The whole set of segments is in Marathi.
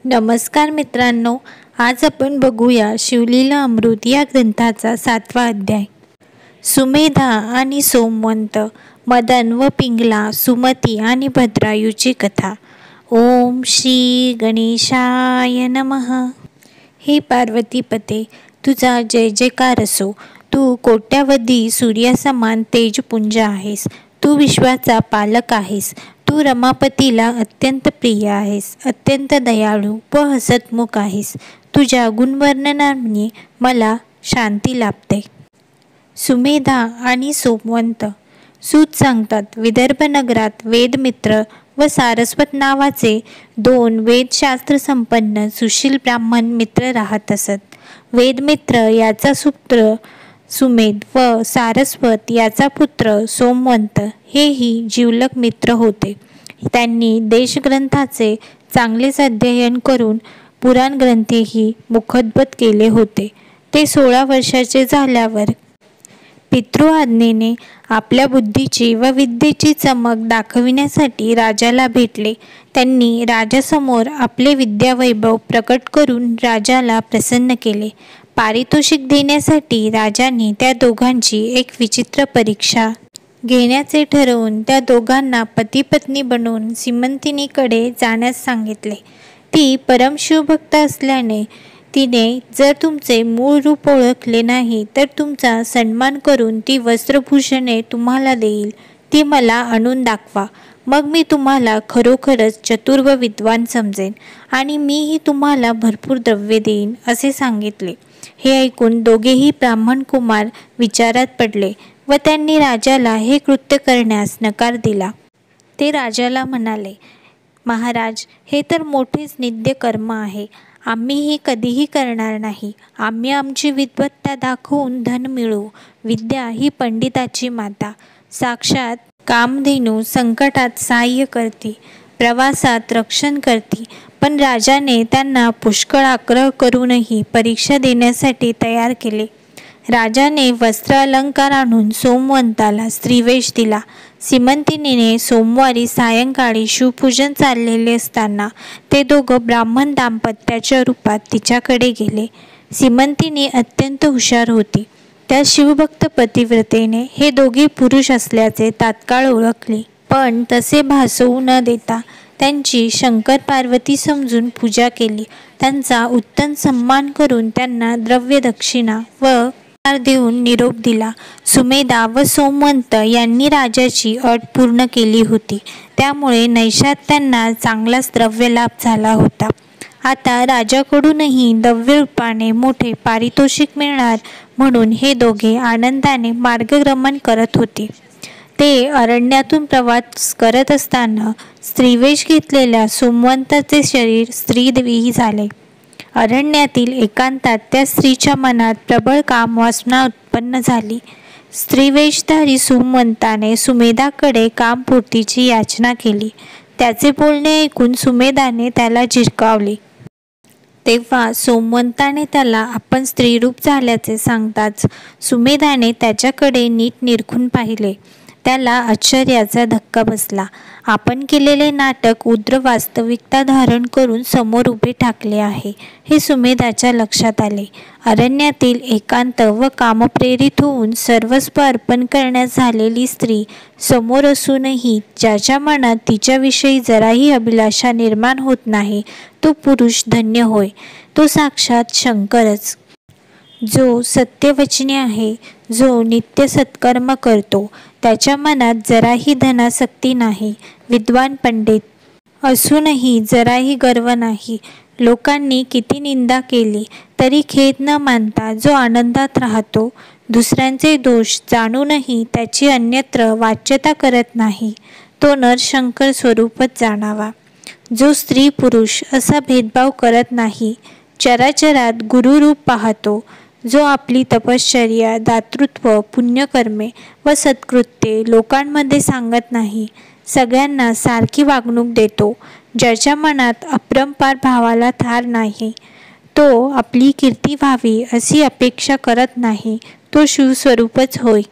नमस्कार मित्रांनो, आज आपण बघूया शिवलीला अमृत या ग्रंथाचा 7वा अध्याय. सुमेधा आणि सोमवंत, मदन व पिंगला, सुमती आणि भद्रायूची कथा. ओम श्री गणेशाय नमः. हे पार्वतीपते, तुझा जय जयकार असो. तू कोट्यावधी सूर्यासमान तेजपुंज आहेस. तू विश्वाचा पालक आहेस. तू रमापतीला अत्यंत प्रिय आहेस. अत्यंत दयाळू व हसतमुख आहेस. तुझ्या गुणवर्णनाने मला शांती लाभते. सुमेधा आणि सोमवंत. सूत सांगतात, विदर्भ नगरात वेदमित्र व सारस्वत नावाचे 2 वेदशास्त्र संपन्न सुशील ब्राह्मण मित्र राहत असत. वेदमित्र याचा पुत्र सुमेध व सारस्वत याचा पुत्र सोमवंत हेही जिवलग मित्र होते. त्यांनी देशग्रंथाचे चांगलेच अध्ययन करून पुराण ग्रंथेही मुखोद्गत केले होते. ते 16 वर्षाचे झाल्यावर पितृआज्ञेने आपल्या बुद्धीची व विद्येची चमक दाखविण्यासाठी राजाला भेटले. त्यांनी राजासमोर आपले विद्यावैभव प्रकट करून राजाला प्रसन्न केले. पारितोषिक देण्यासाठी राजाने त्या दोघांची एक विचित्र परीक्षा घेण्याचे ठरवून त्या दोघांना पती-पत्नी बनवून सीमंतिनीकडे जाण्यास सांगितले. ती परम शिवभक्त असल्याने तिने जर तुमचे मूळ रूप ओळखले नाही तर तुमचा सन्मान करून ती वस्त्रभूषणे तुम्हाला देईल. ती मला आणून दाखवा, मग मी तुम्हाला खरोखरच चतुर व विद्वान समजेन आणि मीही तुम्हाला भरपूर द्रव्य देईन, असे सांगितले. हे ऐकून दोघेही ब्राह्मण कुमार विचारात पडले व त्यांनी राजाला हे कृत्य करण्यास नकार दिला. ते राजाला म्हणाले, महाराज, हे तर मोठेच निंद्य कर्म आहे. आम्ही हे कधीही करणार नाही. आम्ही आमची विद्वत्ता दाखवून धन मिळवू. विद्या ही पंडिताची माता. साक्षात कामधेनू संकटात सहाय्य करते, प्रवासात रक्षण करते. पण राजाने त्यांना पुष्कळ आग्रह करूनही परीक्षा देण्यासाठी तयार केले. राजाने वस्त्र अलंकार आणून सोमवंताला स्त्रीवेश दिला. सीमंतिनीने सोमवारी सायंकाळी शिवपूजन चाललेले असताना ते दोघं ब्राह्मण दाम्पत्याच्या रूपात तिच्याकडे गेले. सीमंतिनी अत्यंत हुशार होती. त्या शिवभक्त पतिव्रतेने हे दोघे पुरुष असल्याचे तात्काळ ओळखले. पण तसे भासवू न देता त्यांची शंकर पार्वती समजून पूजा केली. त्यांचा उत्तम सन्मान करून त्यांना द्रव्य दक्षिणा व देऊन निरोप दिला. सुमेधा व सोमवंत यांनी राजाची अट पूर्ण केली होती. त्यामुळे नैशात त्यांना चांगलाच द्रव्य लाभ झाला होता. आता राजाकडूनही द्रव्य रूपाने मोठे पारितोषिक मिळणार म्हणून हे दोघे आनंदाने मार्गक्रमण करत होते. ते अरण्यातून प्रवास करत असताना स्त्रीवेश घेतलेल्या सोमवंताचे शरीर स्त्रीदेवी झाले. अरण्यातील एकांतात त्या स्त्रीच्या मनात प्रबळ काम वासना उत्पन्न झाली. स्त्रीवेशधारी सोमवंताने सुमेधाकडे कामपूर्तीची याचना केली. त्याचे बोलणे ऐकून सुमेधाने त्याला झिरकावले. तेव्हा सोमवंताने त्याला आपण स्त्रीरूप झाल्याचे सांगताच सुमेधाने त्याच्याकडे नीट निरखून पाहिले. त्याला आश्चर्याचा धक्का बसला. आपण केलेले नाटक उग्र वास्तविकता धारण करून समोर उभे ठाकले आहे हे सुमेधाच्या लक्षात आले. अरण्यातील एकांत व कामप्रेरित होऊन सर्वस्व अर्पण करण्यास झालेली स्त्री समोर असूनही ज्याच्या मनात तिच्याविषयी जराही अभिलाषा निर्माण होत नाही तो पुरुष धन्य होय. तो साक्षात शंकरच, जो सत्यवचनी आहे, जो नित्य सत्कर्म करतो. त्याच्या मनात जराही धनासक्ती नाही. विद्वान पंडित असूनही जराही गर्व नाही. लोकांनी किती निंदा केली तरी खेद न मानता जो आनंदात राहतो. दुसऱ्यांचे दोष जाणूनही त्याची अन्यत्र वाच्यता करत नाही. तो नरशंकर स्वरूपच जाणावा. जो स्त्री पुरुष असा भेदभाव करत नाही. चराचरात गुरुरूप पाहतो. जो आपली तपश्चर्या, दातृत्व, पुण्यकर्मे व सत्कृत्ये लोकांमध्ये सांगत नाही. सगळ्यांना सारखी वागणूक देतो. ज्याच्या मनात अपरंपार भावाला थार नाही. तो आपली कीर्ती व्हावी अशी अपेक्षा करत नाही. तो शिवस्वरूपच होय.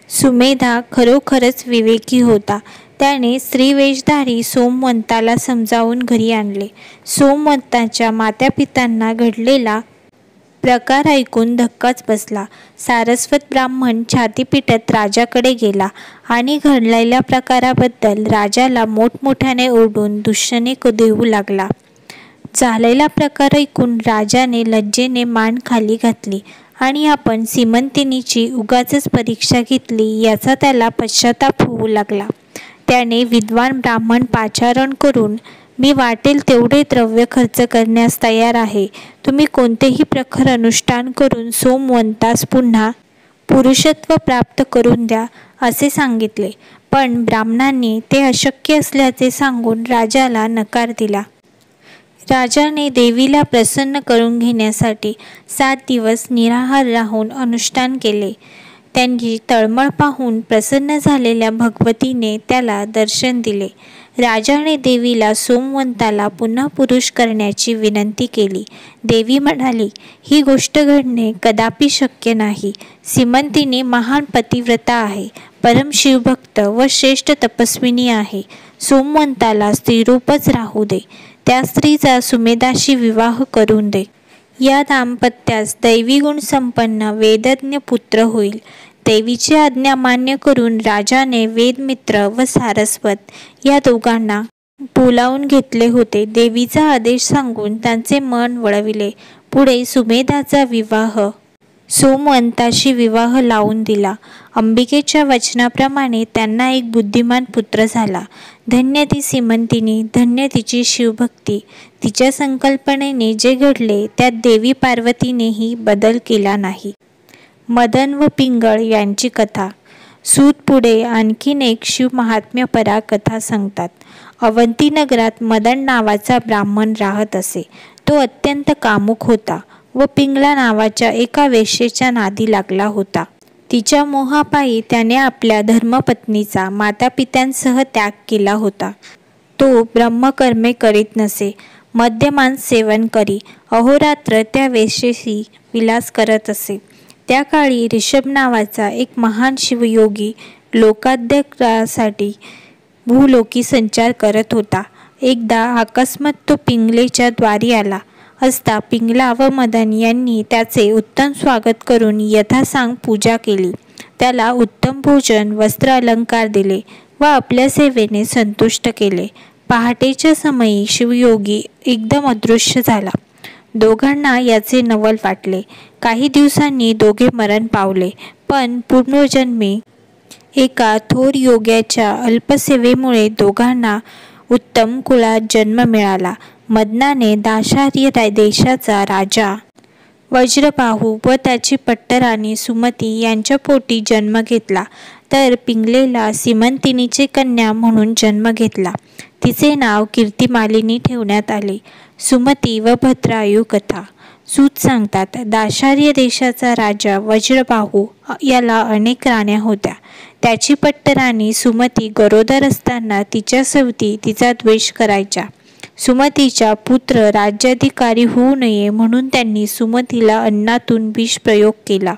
सुमेधा खरोखरच विवेकी होता. त्याने स्त्रीवेशधारी सोमवंताला समजावून घरी आणले. सोमवंताच्या मातापित्यांना घडलेला प्रकार ऐकून धक्काच बसला. सारस्वत ब्राह्मण छाती पिटत राजाकडे गेला आणि घडलेल्या प्रकाराबद्दल राजाला मोठमोठ्याने ओरडून दूषणे देऊ लागला. झालेला प्रकार ऐकून राजाने लज्जेने मान खाली घातली आणि आपण सीमंतिनीची उगाचच परीक्षा घेतली याचा त्याला पश्चाताप होऊ लागला. त्याने विद्वान ब्राह्मण पाचारण करून, मी वाटेल तेवढे द्रव्य खर्च करण्यास तयार आहे. तुम्ही कोणतेही प्रखर अनुष्ठान करून सोमवंतास पुन्हा पुरुषत्व प्राप्त करून द्या असे सांगितले. पण ब्राह्मणांनी ते अशक्य असल्याचे सांगून राजाला नकार दिला. राजाने देवीला प्रसन्न करून घेण्यासाठी 7 दिवस निराहार राहून अनुष्ठान केले. त्यांची तळमळ पाहून प्रसन्न झालेल्या भगवतीने त्याला दर्शन दिले. राजाने देवीला सोमवंताला पुन्हा पुरुष करण्याची विनंती केली. देवी म्हणाली, ही गोष्ट घडणे कदापि शक्य नाही. सीमंतिनी महान पतिव्रता आहे, परम शिवभक्त व श्रेष्ठ तपस्विनी आहे. सोमवंताला स्त्रीरूपच राहू दे. त्या स्त्रीचा सुमेधाशी विवाह करून दे. या दाम्पत्यास दैवी गुण संपन्न वेदज्ञ पुत्र होईल. देवीची आज्ञा मान्य करून राजाने वेदमित्र व सारस्वत या दोघांना बोलावून घेतले होते. देवीचा आदेश सांगून त्यांचे मन वळविले. पुढे सुमेधाचा विवाह सोमवंताशी विवाह लावून दिला. अंबिकेच्या वचनाप्रमाणे त्यांना एक बुद्धिमान पुत्र झाला. धन्य ती सीमंतिनी, धन्य तिची शिवभक्ती. तिच्या संकल्पनेने जे घडले त्यात देवी पार्वतीनेही बदल केला नाही. मदन व पिंगळ यांची कथा. सूत पुढे आणखीन एक शिवमहात्म्यपरा कथा सांगतात. अवंती नगरात मदन नावाचा ब्राह्मण राहत असे. तो अत्यंत कामुक होता व पिंगळा नावाच्या एका वेश्येच्या नादी लागला होता. तिच्या मोहापायी त्याने आपल्या धर्मपत्नीचा मातापित्यांसह त्याग केला होता. तो ब्रह्मकर्मे करीत नसे, मद्यमांस सेवन करी, अहोरात्र त्या वेश्येशी विलास करत असे. त्या काळी ऋषभ नावाचा एक महान शिवयोगी लोकाध्यक्षासाठी भूलोकी संचार करत होता. एकदा अकस्मात तो पिंगलेच्या द्वारी आला असता पिंगला व मदन यांनी त्याचे उत्तम स्वागत करून यथासांग पूजा केली. त्याला उत्तम भोजन, वस्त्र, अलंकार दिले व आपल्या सेवेने संतुष्ट केले. पहाटेच्या समयी शिवयोगी एकदम अदृश्य झाला. दोघांना याचे नवल वाटले. काही दिवसांनी दोघे मरण पावले. पण पूर्वजन्मी एका थोर योग्याच्या अल्पसेवेमुळे दोघांना उत्तम कुळात जन्म मिळाला. मदनाने दाशार्य देशाचा राजा वज्रबाहू व त्याची पट्टराणी सुमती यांच्या पोटी जन्म घेतला, तर पिंगलेला सीमंतिनीची कन्या म्हणून जन्म घेतला. तिचे नाव कीर्तिमालिनी ठेवण्यात आले. सुमती व भद्रायू कथा. सूत सांगतात, दाशार्य देशाचा राजा वज्रबाहू याला अनेक राण्या होत्या. त्याची पट्टराणी सुमती गरोदर असताना तिच्या सवती तिचा द्वेष करायच्या. सुमतीचा पुत्र राज्याधिकारी होऊ नये म्हणून त्यांनी सुमतीला अन्नातून विष प्रयोग केला.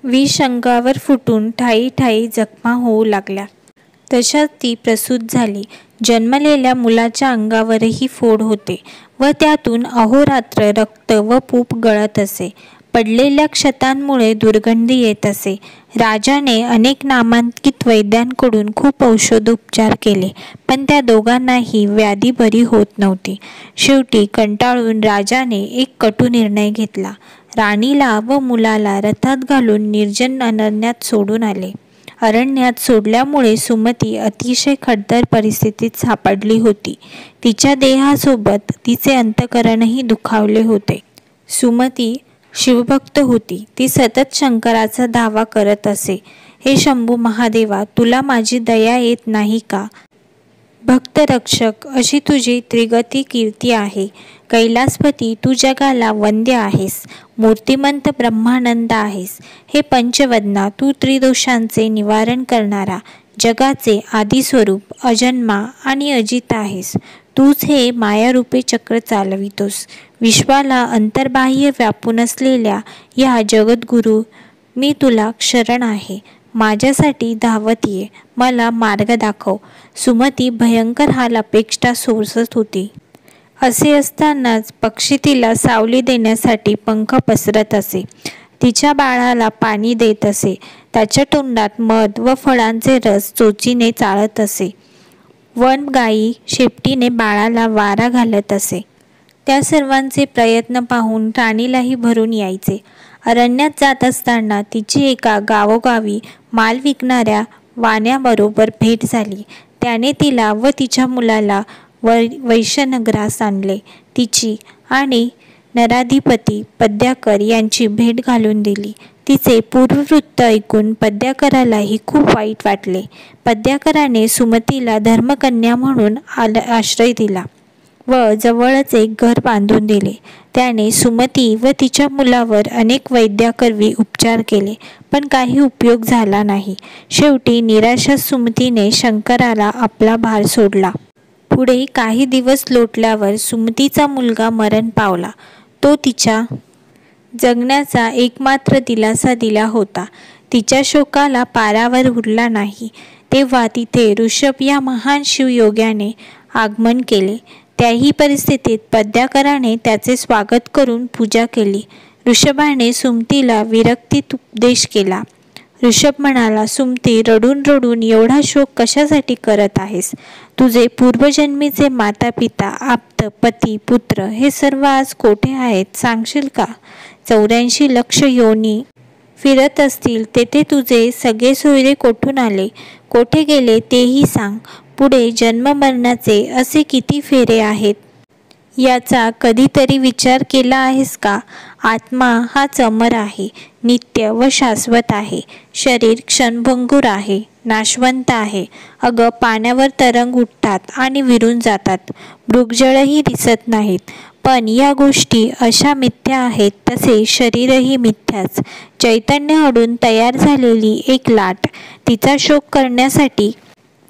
विष अंगावर फुटून ठायी ठायी जखमा होऊ लागल्या. तशात ती प्रसूत झाली. जन्मलेल्या मुलाच्या अंगावरही फोड होते व त्यातून अहोरात्र रक्त व पूप गळत असे. पडलेल्या क्षतांमुळे दुर्गंधी येत असे. राजाने अनेक नामांकित वैद्यांकडून खूप औषधोपचार केले, पण त्या दोघांनाही व्याधी बरी होत नव्हती. शेवटी कंटाळून राजाने एक कटू निर्णय घेतला. राणीला व मुलाला रथात घालून निर्जन अरण्यात सोडून आले. अरण्यात सोडल्यामुळे सुमती अतिशय खडतर परिस्थितीत सापडली होती. तिच्या देहासोबत तिचे अंतःकरणही दुखावले होते. सुमती शिवभक्त होती. ती सतत शंकराचा धावा करत असे. हे शंभू महादेवा, तुला माझी दया येत नाही का? भक्तरक्षक अशी तुझी त्रिगती कीर्ती आहे. कैलासपती, तू जगाला वंद्य आहेस. मूर्तिमंत ब्रह्मानंद आहेस. हे पंचवदना, तू त्रिदोषांचे निवारण करणारा, जगाचे आदिस्वरूप, अजन्मा आणि अजित आहेस. तूच हे मायारूपे चक्र चालवितोस. विश्वाला अंतर्बाह्य व्यापून असलेल्या या जगद्गुरू, मी तुला शरण आहे. माझ्यासाठी धावत ये, मला मार्ग दाखव. सुमती भयंकर हाल अपेक्षा सोसत होती. असे असतानाच पक्षी तिला सावली देण्यासाठी पंख पसरत असे. तिच्या बाळाला पाणी देत असे. त्याच्या तोंडात मध व फळांचे रस चोचीने चाळत असे. वन गाई शेपटीने बाळाला वारा घालत असे. त्या सर्वांचे प्रयत्न पाहून राणीलाही भरून यायचे. अरण्यात जात असताना तिची एका गावोगावी माल विकणाऱ्या वाण्याबरोबर भेट झाली. त्याने तिला व तिच्या मुलाला वैश्यनगरास आणले. तिची आणि नराधिपती पद्याकर यांची भेट घालून दिली. तिचे पूर्ववृत्त ऐकून पद्याकरालाही खूप वाईट वाटले. पद्याकराने सुमतीला धर्मकन्या म्हणून आश्रय दिला व जवळच एक घर बांधून दिले. त्याने सुमती व तिच्या मुलावर अनेक वैद्याकरवी उपचार केले, पण काही उपयोग झाला नाही. शेवटी निराशास सुमतीने शंकराला आपला भार सोडला. पुढे काही दिवस लोटल्यावर सुमतीचा मुलगा मरण पावला. तो तिच्या जगण्याचा एकमात्र दिलासा दिला होता. तिच्या शोकाला पारावर उरला नाही तेव्हा तिथे ऋषभ या महान शिवयोग्याने आगमन केले. त्याही परिस्थितीत पद्याकराने त्याचे स्वागत करून पूजा केली. ऋषभाने सुमतीला विरक्तीत उपदेश केला. ऋषभ म्हणाला, सुमती, रडून रडून एवढा शोक कशासाठी करत आहेस? तुझे पूर्वजन्मीचे माता पिता, आप्त, पती, पुत्र हे सर्व आज कोठे आहेत सांगशील का? 84 लक्ष योनी फिरत असतील तेथे तुझे सगळे सोयरे कोठून आले, कोठे गेले तेही सांग. पुढे जन्ममरणाचे असे किती फेरे आहेत याचा कधीतरी विचार केला आहेस का? आत्मा हाच अमर आहे, नित्य व शाश्वत आहे. शरीर क्षणभंगुर आहे, नाशवंत आहे. अगं, पाण्यावर तरंग उठतात आणि विरून जातात, मृगजळही दिसत नाहीत. पण या गोष्टी अशा मिथ्या आहेत तसे शरीरही मिथ्याच. चैतन्य अडून तयार झालेली एक लाट. तिचा शोक करण्यासाठी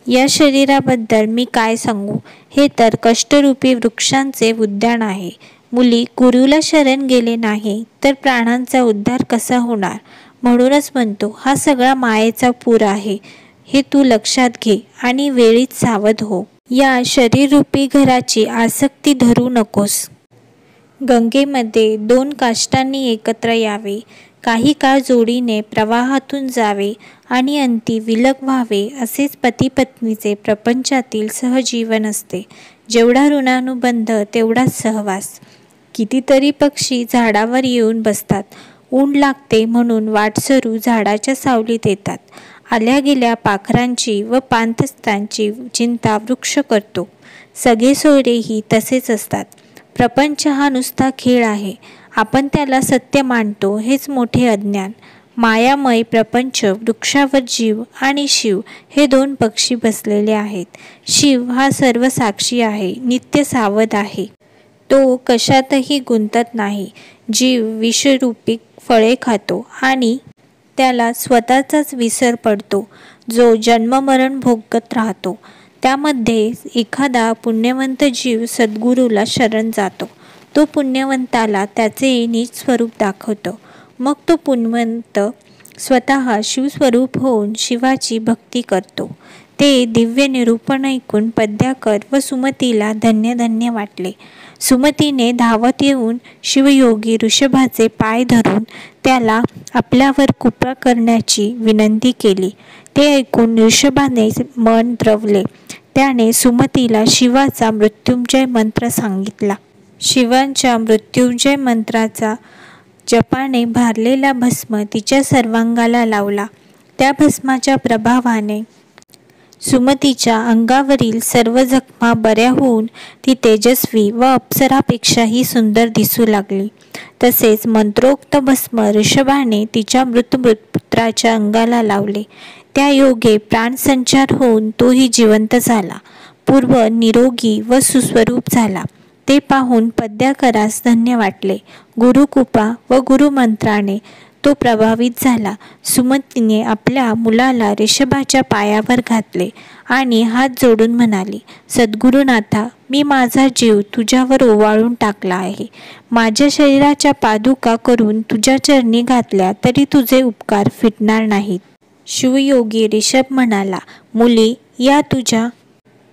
या शरीराबद्दल मी काय सांगू? हे तर कष्टरूपी वृक्षांचे उद्यान आहे. मुली, गुरुला शरण गेले नाही तर प्राणांचा उद्धार कसा होणार? म्हणूनच म्हणतो, हा सगळा मायेचा पूर आहे. हे तू लक्षात घे आणि वेळीच सावध हो. या शरीररूपी घराची आसक्ती धरू नकोस. गंगेमध्ये 2 काष्टांनी एकत्र यावे, काही काळ जोडीने प्रवाहातून जावे आणि अंती विलग व्हावे, असेच पती पत्नीचे प्रपंचातील सहजीवन असते. जेवढा ऋणानुबंध तेवढाच सहवास. कितीतरी पक्षी झाडावर येऊन बसतात. ऊन लागते म्हणून वाटसरू झाडाच्या सावलीत येतात. आल्या गेल्या पाखरांची व पाणथस्तांची चिंता वृक्ष करतो. सगळे सोयरेही तसेच असतात. प्रपंच हा नुसता खेळ आहे. आपण त्याला सत्य मानतो हेच मोठे अज्ञान. मायामय प्रपंच वृक्षावर जीव आणि शिव हे 2 पक्षी बसलेले आहेत. शिव हा सर्व साक्षी आहे, नित्य सावध आहे. तो कशातही गुंतत नाही. जीव विषरूपी फळे खातो आणि त्याला स्वतःचाच विसर पडतो. जो जन्ममरण भोगत राहतो त्यामध्ये एखादा पुण्यवंत जीव सद्गुरूला शरण जातो. तो पुण्यवंताला त्याचे निज स्वरूप दाखवतो. मग तो पुण्यवंत स्वतः शिवस्वरूप होऊन शिवाची भक्ती करतो. ते दिव्य निरूपण ऐकून पद्याकर व सुमतीला धन्य धन्य वाटले. सुमतीने धावत येऊन शिवयोगी ऋषभाचे पाय धरून त्याला आपल्यावर कृपा करण्याची विनंती केली. ते ऐकून ऋषभाने मन द्रवले. त्याने सुमतीला शिवाचा मृत्युंजय मंत्र सांगितला. शिवांच्या मृत्युंजय मंत्राचा जपाने भारलेला भस्म तिच्या सर्वांगाला लावला. त्या भस्माच्या प्रभावाने सुमतीच्या अंगावरील सर्व जखमा बऱ्या होऊन ती तेजस्वी व अप्सरापेक्षाही सुंदर दिसू लागली. तसेच मंत्रोक्त भस्म ऋषभाने तिच्या मृत पुत्राच्या अंगाला लावले. त्या योगे प्राणसंचार होऊन तोही जिवंत झाला, पूर्व निरोगी व सुस्वरूप झाला. ते पाहून पद्याकरास धन्य वाटले. गुरुकृपा व गुरुमंत्राने तो प्रभावित झाला. सुमतीने आपल्या मुलाला ऋषभाच्या पायावर घातले आणि हात जोडून म्हणाली, सद्गुरुनाथा, मी माझा जीव तुझ्यावर ओवाळून टाकला आहे. माझ्या शरीराच्या पादुका करून तुझ्या चरणी घातल्या तरी तुझे उपकार फिटणार नाहीत. शिवयोगी ऋषभ म्हणाला, मुली, या तुझ्या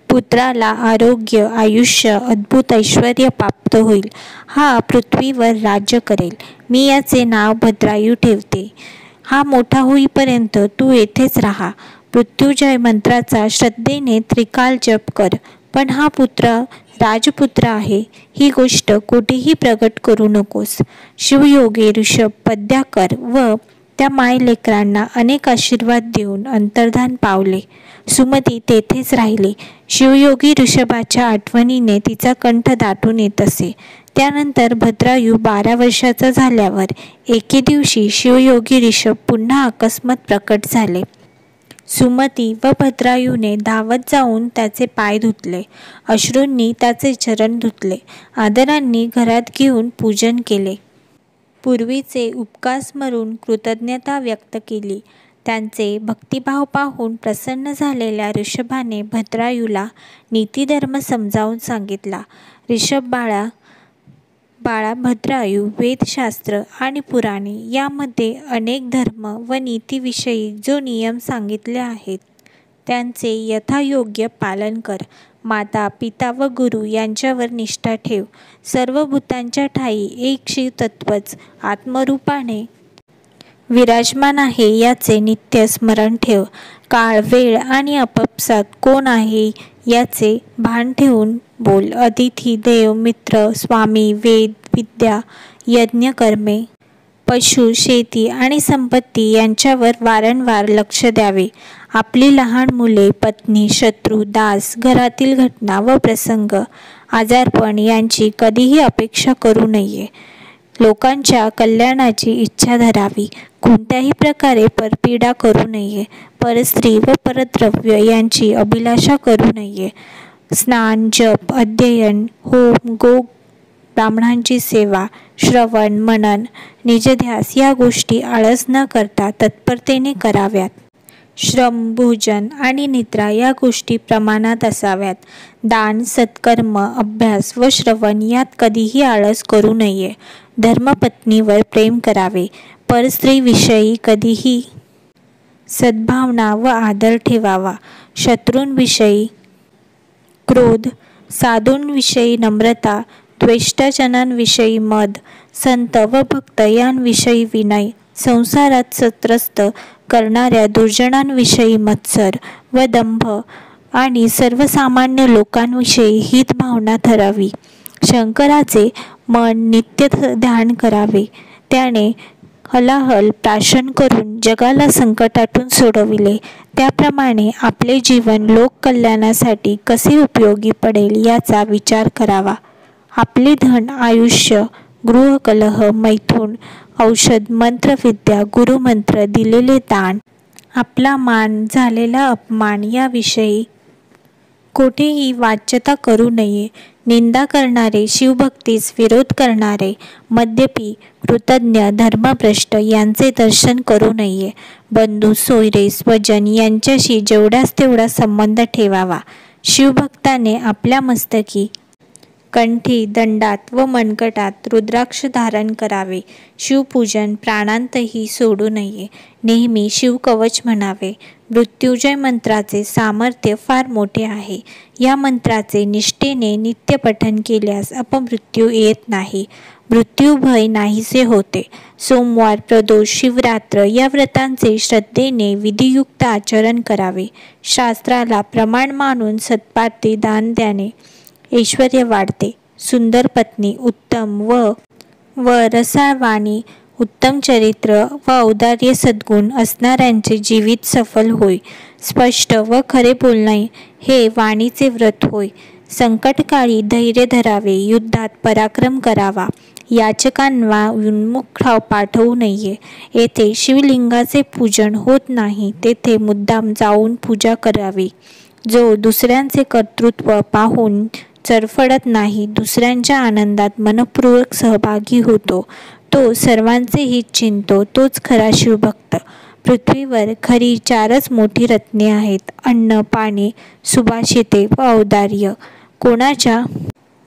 पुत्राला आरोग्य, आयुष्य, अद्भुत ऐश्वर्य प्राप्त होईल. हा पृथ्वीवर राज्य करेल. मी याचे नाव भद्रायू ठेवते. हा मोठा होईपर्यंत तू येथेच राहा. मृत्युंजय मंत्राचा श्रद्धेने त्रिकाल जप कर. पण हा पुत्र राजपुत्र आहे, ही गोष्ट कोठेही प्रगट करू नकोस. शिवयोगी ऋषभ पद्याकर व त्या मायलेकरांना अनेक आशीर्वाद देऊन अंतर्धान पावले. सुमती तेथेच राहिली. शिवयोगी ऋषभाच्या आठवणीने तिचा कंठ दाटून येत असे. त्यानंतर भद्रायू 12 वर्षाचा झाल्यावर एके दिवशी शिवयोगी ऋषभ पुन्हा अकस्मात प्रकट झाले. सुमती व भद्रायूने धावत जाऊन त्याचे पाय धुतले. अश्रूंनी त्याचे चरण धुतले. आदरांनी घरात घेऊन पूजन केले. पूर्वीचे उपकार स्मरून कृतज्ञता व्यक्त केली. त्यांचे भक्तिभाव पाहून प्रसन्न झालेल्या ऋषभाने भद्रायूला नीतिधर्म समजावून सांगितला. ऋषभ बाळा भद्रायू वेदशास्त्र आणि पुराणे यामध्ये अनेक धर्म व नीतीविषयी जो नियम सांगितले आहेत त्यांचे यथायोग्य पालन कर. माता, पिता व गुरु यांच्यावर निष्ठा ठेव. सर्व भूतांच्या ठायी एक शिव तत्वच आत्मरूपाने विराजमान आहे याचे नित्य स्मरण ठेव. काळ, वेळ आणि आपापसात कोण आहे याचे भान ठेवून बोल. अतिथी, देव, मित्र, स्वामी, वेद, विद्या, यज्ञ, कर्मे, पशु, शेती आणि संपत्ती यांच्यावर वारंवार लक्ष द्यावे. आपली लहान मुले, पत्नी, शत्रू, दास, घरातील घटना व प्रसंग, आजारपण यांची कधीही अपेक्षा करू नये. लोकांच्या कल्याणाची इच्छा धरावी. कोणत्याही प्रकारे परपीडा करू नये. परस्त्री व परद्रव्य यांची अभिलाषा करू नये. स्नान, जप, अध्ययन, होम, ब्राह्मणांची सेवा, श्रवण, मनन, निजध्यास या गोष्टी आळस न करता तत्परतेने कराव्यात. श्रम, भोजन आणि निद्रा या गोष्टी प्रमाणात असाव्यात. दान, सत्कर्म, अभ्यास व श्रवण यात कधीही आळस करू नये. धर्मपत्नीवर प्रेम करावे. परस्त्रीविषयी कधीही सद्भावना व आदर ठेवावा. शत्रूंविषयी क्रोध, साधूंविषयी नम्रता, द्वेष्टजनांविषयी मद, संत व भक्त यांविषयी विनय, संसारात सत्रस्त करणाऱ्या दुर्जनांविषयी मत्सर व दंभ आणि सर्वसामान्य लोकांविषयी हित भावना धरावी. शंकराचे मन नित्य ध्यान करावे. त्याने हलाहल प्राशन करून जगाला संकटातून सोडविले. त्याप्रमाणे आपले जीवन लोककल्याणासाठी कसे उपयोगी पडेल याचा विचार करावा. आपले धन, आयुष्य, गृहकलह, मैथुन, औषध, मंत्रविद्या, गुरुमंत्र, दिलेले दान, आपला मान, झालेला अपमान याविषयी कोठेही वाच्यता करू नये. निंदा करणारे, शिवभक्तीस विरोध करणारे, मद्यपी, कृतज्ञ, धर्मभ्रष्ट यांचे दर्शन करू नये. बंधू, सोयरे, स्वजन यांच्याशी जेवढ्यास तेवढा संबंध ठेवावा. शिवभक्ताने आपल्या मस्तकी, कंठी, दंडात व मनगटात रुद्राक्ष धारण करावे. शिवपूजन प्राणांतही सोडू नये. नेहमी शिवकवच म्हणावे. मृत्युंजय मंत्राचे सामर्थ्य फार मोठे आहे. या मंत्राचे निष्ठेने नित्य पठन केल्यास अपमृत्यू येत नाही. मृत्यूभय नाहीसे होते. सोमवार, प्रदोष, शिवरात्र या व्रतांचे श्रद्धेने विधियुक्त आचरण करावे. शास्त्राला प्रमाण मानून सत्पात्री दान द्याने ऐश्वर्य वाढते. सुंदर पत्नी, उत्तम व रसाळ वाणी, उत्तम चरित्र व औदार्य सद्गुण असणाऱ्यांचे जीवित सफल होय. स्पष्ट व खरे बोलणे हे वाणीचे व्रत होय. संकटकाळी धैर्य धरावे. युद्धात पराक्रम करावा. याचकांना उन्मुख पाठवू नये. येथे शिवलिंगाचे पूजन होत नाही तेथे मुद्दाम जाऊन पूजा करावी. जो दुसऱ्यांचे कर्तृत्व पाहून चरफडत नाही, दुसऱ्यांच्या आनंदात मनपूर्वक सहभागी होतो, तो सर्वांचे हित चिंतो, तोच खरा शिवभक्त. पृथ्वीवर खरी 4च मोठी रत्ने आहेत: अन्न, पाणी, सुभाषिते व औदार्य. कोणाच्या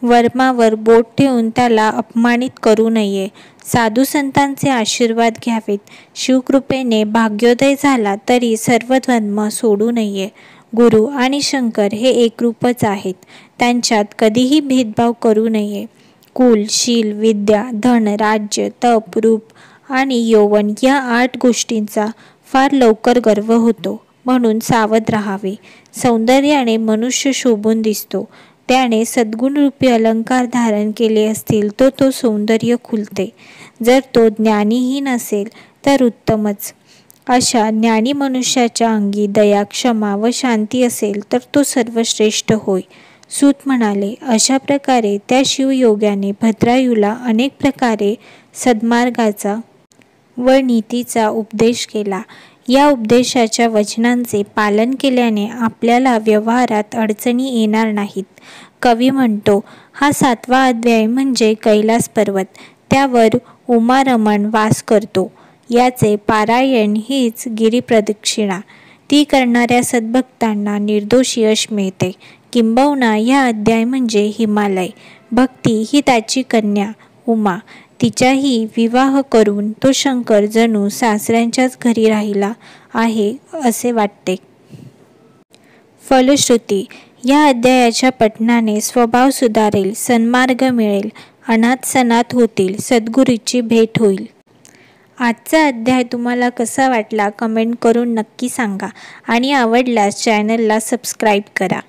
वर्मावर बोट ठेवून त्याला अपमानित करू नये. साधू संतांचे आशीर्वाद घ्यावेत. शिवकृपेने भाग्योदय झाला तरी सर्व धर्म सोडू नये. गुरु आणि शंकर हे एकरूपच आहेत. त्यांच्यात कधीही भेदभाव करू नये. कुल, शील, विद्या, धन, राज्य, तप, रूप आणि यौवन या 8 गोष्टींचा फार लवकर गर्व होतो, म्हणून सावध राहावे. सौंदर्याने मनुष्य शोभून दिसतो. त्याने सद्गुणरूपी अलंकार धारण केले असतील तो सौंदर्य खुलते. जर तो ज्ञानीही नसेल तर उत्तमच. अशा ज्ञानी मनुष्याच्या अंगी दया, क्षमा व शांती असेल तर तो सर्वश्रेष्ठ होय. सूत म्हणाले, अशा प्रकारे त्या शिवयोग्याने भद्रायूला अनेक प्रकारे सन्मार्गाचा व नीतीचा उपदेश केला. या उपदेशाच्या वचनांचे पालन केल्याने आपल्याला व्यवहारात अडचणी येणार नाहीत. कवी म्हणतो, हा 7वा अध्याय म्हणजे कैलास पर्वत, त्यावर उमारमण वास करतो. याचे पारायण हीच गिरिप्रदक्षिणा. ती करणाऱ्या सद्भक्तांना निर्दोष यश मिळते. किंबहुना हा अध्याय म्हणजे हिमालय. भक्ती ही त्याची कन्या उमा. तिचाही विवाह करून तो शंकर जणू सासऱ्यांच्याच घरी राहिला आहे असे वाटते. फलश्रुती, या अध्यायाच्या पठणाने स्वभाव सुधारेल, सन्मार्ग मिळेल, अनाथ सनाथ होतील, सद्गुरूची भेट होईल. आजचा अध्याय तुम्हाला कसा वाटला कमेंट करून नक्की सांगा आणि आवडल्यास चॅनलला सबस्क्राईब करा.